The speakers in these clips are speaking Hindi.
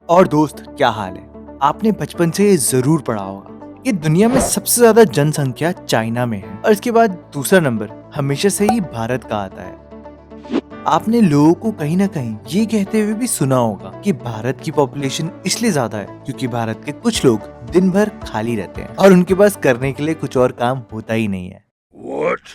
और दोस्त, क्या हाल है? आपने बचपन से ये जरूर पढ़ा होगा कि दुनिया में सबसे ज्यादा जनसंख्या चाइना में है और इसके बाद दूसरा नंबर हमेशा से ही भारत का आता है। आपने लोगों को कहीं ना कहीं ये कहते हुए भी सुना होगा कि भारत की पॉपुलेशन इसलिए ज्यादा है क्योंकि भारत के कुछ लोग दिन भर खाली रहते हैं और उनके पास करने के लिए कुछ और काम होता ही नहीं है। What?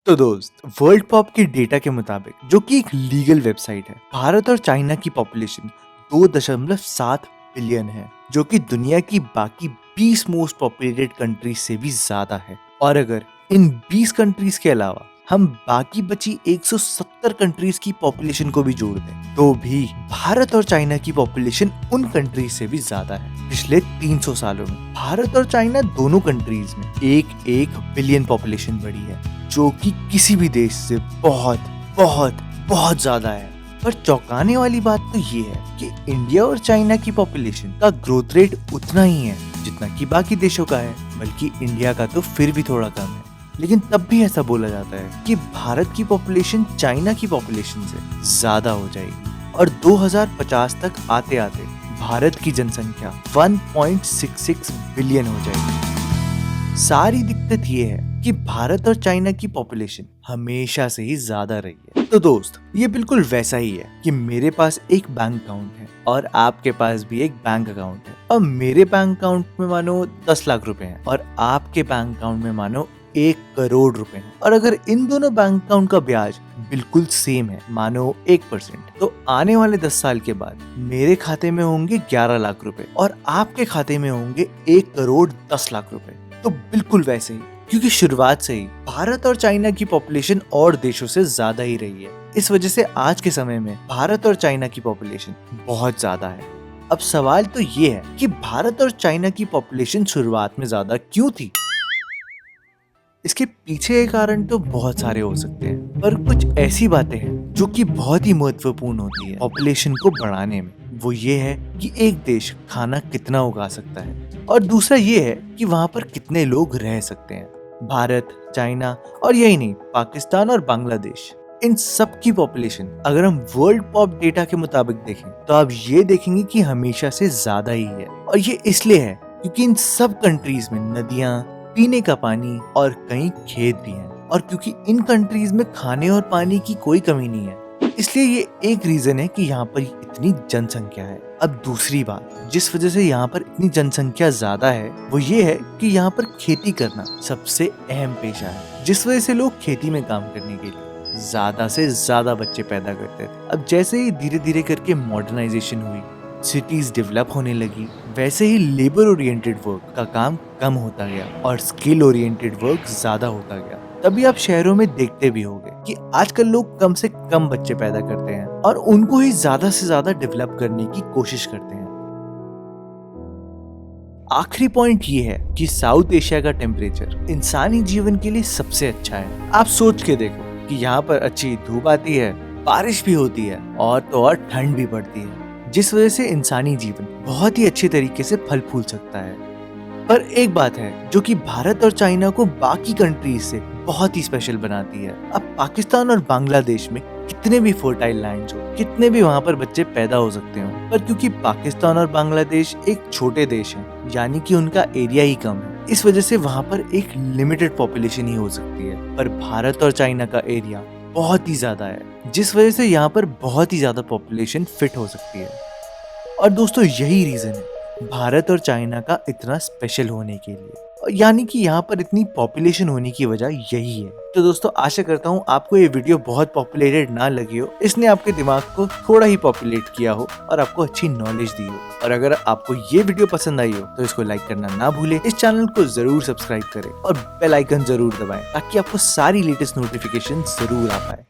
तो दोस्त, वर्ल्ड पॉप के डेटा के मुताबिक, जो कि एक लीगल वेबसाइट है, भारत और चाइना की पॉपुलेशन 2.7 बिलियन है, जो कि दुनिया की बाकी 20 मोस्ट पॉपुलेटेड कंट्रीज से भी ज्यादा है। और अगर इन 20 कंट्रीज के अलावा हम बाकी बची 170 कंट्रीज की पॉपुलेशन को भी जोड़ दें, तो भी भारत और चाइना की पॉपुलेशन उन कंट्रीज से भी ज्यादा है। पिछले 300 सालों में भारत और चाइना दोनों कंट्रीज में एक बिलियन पॉपुलेशन बढ़ी है, जो कि किसी भी देश से बहुत बहुत बहुत ज्यादा है। पर चौंकाने वाली बात तो ये है कि इंडिया और चाइना की पॉपुलेशन का ग्रोथ रेट उतना ही है जितना कि बाकी देशों का है, बल्कि इंडिया का तो फिर भी थोड़ा कम है। लेकिन तब भी ऐसा बोला जाता है कि भारत की पॉपुलेशन चाइना की पॉपुलेशन से ज्यादा हो जाएगी और 2050 तक आते आते भारत की जनसंख्या 1.66 बिलियन हो जाएगी। सारी दिक्कत ये है कि भारत और चाइना की पॉपुलेशन हमेशा से ही ज्यादा रही है। तो दोस्त, ये बिल्कुल वैसा ही है कि मेरे पास एक बैंक अकाउंट है और आपके पास भी एक बैंक अकाउंट है, और मेरे बैंक अकाउंट में मानो 10 लाख रुपए हैं और आपके बैंक अकाउंट में मानो 1 करोड़ रुपए हैं। और अगर इन दोनों बैंक अकाउंट का ब्याज बिल्कुल सेम है, मानो 1%, तो आने वाले 10 साल के बाद मेरे खाते में होंगे 11 लाख रुपए और आपके खाते में होंगे 1 करोड़ 10 लाख रुपए। तो बिल्कुल वैसे ही, क्योंकि शुरुआत से ही भारत और चाइना की पॉपुलेशन और देशों से ज्यादा ही रही है। इस वजह से आज के समय में भारत और चाइना की पॉपुलेशन बहुत ज्यादा है। अब सवाल तो ये है कि भारत और चाइना की पॉपुलेशन शुरुआत में ज्यादा क्यों थी? इसके पीछे के कारण तो बहुत सारे हो सकते हैं, पर कुछ ऐसी बातें हैं जो कि बहुत ही महत्वपूर्ण होती है पॉपुलेशन को बढ़ाने में। वो ये है कि एक देश खाना कितना उगा सकता है, और दूसरा ये है कि वहाँ पर कितने लोग रह सकते हैं। भारत, चाइना और यही नहीं, पाकिस्तान और बांग्लादेश, इन सब की पॉपुलेशन अगर हम वर्ल्ड पॉप डेटा के मुताबिक देखें तो आप ये देखेंगे कि हमेशा से ज्यादा ही है। और ये इसलिए है क्योंकि इन सब कंट्रीज में नदियाँ, पीने का पानी और कई खेत भी हैं, और क्योंकि इन कंट्रीज में खाने और पानी की कोई कमी नहीं है, इसलिए ये एक रीजन है कि यहाँ पर इतनी जनसंख्या है। अब दूसरी बात जिस वजह से यहाँ पर इतनी जनसंख्या ज्यादा है वो ये है कि यहाँ पर खेती करना सबसे अहम पेशा है, जिस वजह से लोग खेती में काम करने के लिए ज्यादा से ज्यादा बच्चे पैदा करते थे। अब जैसे ही धीरे धीरे करके मॉडर्नाइजेशन हुई, सिटीज डेवलप होने लगी, वैसे ही लेबर ओरिएंटेड वर्क का काम कम होता गया और स्किल ओरिएंटेड वर्क ज्यादा होता गया। तभी आप शहरों में देखते भी होंगे कि आजकल लोग कम से कम बच्चे पैदा करते हैं और उनको ही ज्यादा से ज्यादा डेवलप करने की कोशिश करते हैं। आखिरी पॉइंट ये है कि साउथ एशिया का टेम्परेचर इंसानी जीवन के लिए सबसे अच्छा है। आप सोच के देखो कि यहाँ पर अच्छी धूप आती है, बारिश भी होती है और तो और ठंड भी पड़ती है, जिस वजह से इंसानी जीवन बहुत ही अच्छे तरीके से फल फूल सकता है। पर एक बात है जो कि भारत और चाइना को बाकी कंट्रीज से बहुत ही स्पेशल बनाती है। अब पाकिस्तान और बांग्लादेश में कितने भी फर्टाइल लैंड्स हो, कितने भी वहाँ पर बच्चे पैदा हो सकते हो, पर क्योंकि पाकिस्तान और बांग्लादेश एक छोटे देश हैं, यानी कि उनका एरिया ही कम है, इस वजह से वहाँ पर एक लिमिटेड पॉपुलेशन ही हो सकती है। पर भारत और चाइना का एरिया बहुत ही ज्यादा है, जिस वजह से यहाँ पर बहुत ही ज्यादा पॉपुलेशन फिट हो सकती है। और दोस्तों, यही रीजन है भारत और चाइना का इतना स्पेशल होने के लिए, यानी कि यहाँ पर इतनी पॉपुलेशन होने की वजह यही है। तो दोस्तों, आशा करता हूँ आपको ये वीडियो बहुत पॉपुलेटेड ना लगी हो, इसने आपके दिमाग को थोड़ा ही पॉपुलेट किया हो और आपको अच्छी नॉलेज दी हो। और अगर आपको ये वीडियो पसंद आई हो तो इसको लाइक करना ना भूले, इस चैनल को जरूर सब्सक्राइब करें और बेल आइकन जरूर दबाएं ताकि आपको सारी लेटेस्ट नोटिफिकेशन जरूर आ पाए।